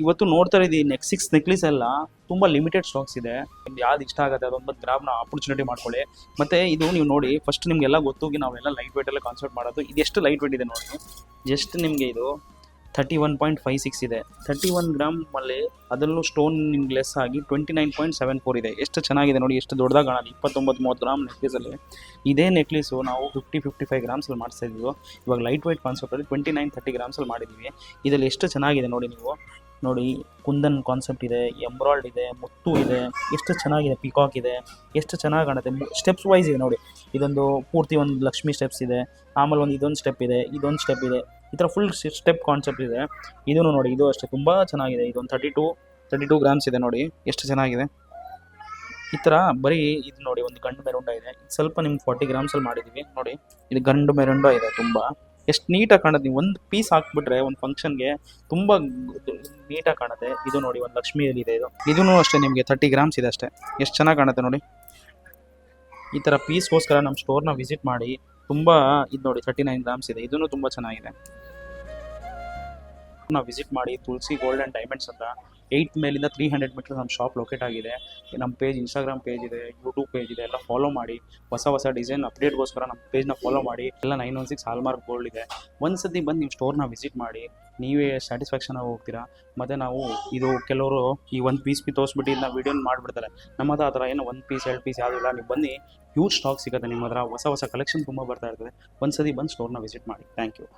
ಇವತ್ತು ನೋಡ್ತಾ ಇದ್ದೀವಿ ನೆಕ್ಸಿಕ್ಸ್ ನೆಕ್ಲಿಸ್ ಎಲ್ಲ ತುಂಬ ಲಿಮಿಟೆಡ್ ಸ್ಟಾಕ್ಸ್ ಇದೆ. ನಿಮ್ಗೆ ಯಾವ್ದು ಇಷ್ಟ ಆಗುತ್ತೆ ಅದೊಂದು ಗ್ರಾಬ್ನ ಆಪರ್ಚುನಿಟಿ ಮಾಡ್ಕೊಳ್ಳಿ. ಮತ್ತು ಇದು ನೀವು ನೋಡಿ ಫಸ್ಟ್ ನಿಮಗೆಲ್ಲ ಗೊತ್ತು ನಾವೆಲ್ಲ ಲೈಟ್ ವೇಟಲ್ಲೇ ಕಾನ್ಸೆಪ್ಟ್ ಮಾಡೋದು. ಇದು ಎಷ್ಟು ಲೈಟ್ ವೇಟ್ ಇದೆ ನೋಡಿ, ಜಸ್ಟ್ ನಿಮಗೆ ಇದು 31.56 ಇದೆ. 31 ಗ್ರಾಮಲ್ಲಿ ಅದರಲ್ಲೂ ಸ್ಟೋನ್ ನಿಮ್ಗೆ ಲೆಸ್ ಆಗಿ 29.74 ಇದೆ. ಎಷ್ಟು ಚೆನ್ನಾಗಿದೆ ನೋಡಿ, ಎಷ್ಟು ದೊಡ್ಡದಾಗಿ ಕಾಣೋದು. 29-30 ಗ್ರಾಮ್ ನೆಕ್ಲೇಸಲ್ಲಿ ಇದೇ ನೆಕ್ಲೇಸು ನಾವು 50-55 ಗ್ರಾಮ್ಸಲ್ಲಿ ಮಾಡಿಸ್ತಾ ಇದ್ದೀವಿ. ಇವಾಗ ಲೈಟ್ ವೇಟ್ ಕಾನ್ಸೆಪ್ಟಲ್ಲಿ 29-30 ಗ್ರಾಮ್ಸಲ್ಲಿ ಮಾಡಿದ್ದೀವಿ. ಇದರಲ್ಲಿ ಎಷ್ಟು ಚೆನ್ನಾಗಿದೆ ನೋಡಿ. ನೀವು ನೋಡಿ, ಕುಂದನ್ ಕಾನ್ಸೆಪ್ಟ್ ಇದೆ, ಎಂಬ್ರಾಯ್ಡ್ ಇದೆ, ಮುತ್ತು ಇದೆ, ಎಷ್ಟು ಚೆನ್ನಾಗಿದೆ. ಪಿಕಾಕ್ ಇದೆ, ಎಷ್ಟು ಚೆನ್ನಾಗಿ ಕಾಣುತ್ತೆ. ಸ್ಟೆಪ್ಸ್ ವೈಸ್ ಇದೆ ನೋಡಿ. ಇದೊಂದು ಪೂರ್ತಿ ಒಂದು ಲಕ್ಷ್ಮಿ ಸ್ಟೆಪ್ಸ್ ಇದೆ, ಆಮೇಲೆ ಇದೊಂದು ಸ್ಟೆಪ್ ಇದೆ, ಇದೊಂದು ಸ್ಟೆಪ್ ಇದೆ. ಈ ಥರ ಫುಲ್ ಸ್ಟೆಪ್ ಕಾನ್ಸೆಪ್ಟ್ ಇದೆ. ಇದೂ ನೋಡಿ, ಇದು ಅಷ್ಟೇ ತುಂಬ ಚೆನ್ನಾಗಿದೆ. ಇದೊಂದು 32 ಗ್ರಾಮ್ಸ್ ಇದೆ ನೋಡಿ, ಎಷ್ಟು ಚೆನ್ನಾಗಿದೆ. ಈ ಥರ ಬರೀ ಇದು ನೋಡಿ, ಒಂದು ಗಂಡು ಮೆರುಂಡ ಇದೆ. ಸ್ವಲ್ಪ ನಿಮ್ಗೆ 40 ಗ್ರಾಮ್ಸಲ್ಲಿ ಮಾಡಿದ್ದೀವಿ ನೋಡಿ. ಇದು ಗಂಡು ಮೆರುಂಡ ಇದೆ. ತುಂಬ ಎಷ್ಟು ನೀಟಾಗಿ ಕಾಣುತ್ತೆ. ನೀವು ಒಂದು ಪೀಸ್ ಹಾಕ್ಬಿಟ್ರೆ ಒಂದು ಫಂಕ್ಷನ್ಗೆ ತುಂಬ ನೀಟಾಗಿ ಕಾಣುತ್ತೆ. ಇದು ನೋಡಿ, ಒಂದು ಲಕ್ಷ್ಮಿಯಲ್ಲಿ ಇದೆ. ಇದೂ ಅಷ್ಟೇ ನಿಮಗೆ 30 ಗ್ರಾಮ್ಸ್ ಇದೆ ಅಷ್ಟೇ. ಎಷ್ಟು ಚೆನ್ನಾಗಿ ಕಾಣುತ್ತೆ ನೋಡಿ. ಈ ಥರ ಪೀಸ್ಗೋಸ್ಕರ ನಮ್ಮ ಸ್ಟೋರ್ನ ವಿಸಿಟ್ ಮಾಡಿ. ತುಂಬ ಇದು ನೋಡಿ 39 ಗ್ರಾಮ್ಸ್ ಇದೆ. ಇದೂ ತುಂಬ ಚೆನ್ನಾಗಿದೆ. ನಾವು ವಿಸಿಟ್ ಮಾಡಿ. ತುಳಸಿ ಗೋಲ್ಡ್ ಆ್ಯಂಡ್ ಡೈಮಂಡ್ಸ್ ಅಂತ 8 ಮೇಲಿಂದ 300 ಮೀಟರ್ ನಮ್ಮ ಶಾಪ್ ಲೊಕೇಟ್ ಆಗಿದೆ. ನಮ್ಮ ಪೇಜ್, ಇನ್ಸ್ಟಾಗ್ರಾಮ್ ಪೇಜ್ ಇದೆ, ಯೂಟ್ಯೂಬ್ ಪೇಜ್ ಇದೆ, ಎಲ್ಲ ಫಾಲೋ ಮಾಡಿ. ಹೊಸ ಡಿಸೈನ್ ಅಪ್ಡೇಟ್ಗೋಸ್ಕರ ನಮ್ಮ ಪೇಜ್ನ ಫಾಲೋ ಮಾಡಿ. ಎಲ್ಲ 916 ಹಾಲ್ಮಾರ್ಕ್ ಗೋಲ್ಡ್ ಇದೆ. ಒಂದು ಸತಿ ಬಂದು ನೀವು ಸ್ಟೋರ್ನ ವಿಸಿಟ್ ಮಾಡಿ, ನೀವೇ ಸ್ಯಾಟಿಸ್ಫ್ಯಾಕ್ಷನ್ ಆಗಿ ಹೋಗ್ತೀರಾ. ಮತ್ತು ನಾವು ಇದು ಕೆಲವರು ಈ ಒಂದು ಪೀಸ್ ತೋರಿಸ್ಬಿಟ್ಟು ಇದನ್ನ ವೀಡಿಯೋನ ಮಾಡಿಬಿಡ್ತಾರೆ. ನಮ್ಮ ಹತ್ರ ಆ ಥರ ಏನೋ 1 ಪೀಸ್ 2 ಪೀಸ್ ಯಾವುದಿಲ್ಲ. ನೀವು ಬನ್ನಿ, ಹ್ಯೂಜ್ ಸ್ಟಾಕ್ ಸಿಗುತ್ತೆ ನಿಮ್ಮ ಹತ್ರ. ಹೊಸ ಕಲೆಕ್ಷನ್ ತುಂಬ ಬರ್ತಾ ಇರ್ತದೆ. ಒಂದು ಸತಿ ಬಂದು ಸ್ಟೋರ್ನ ವಿಸಿಟ್ ಮಾಡಿ. Thank you.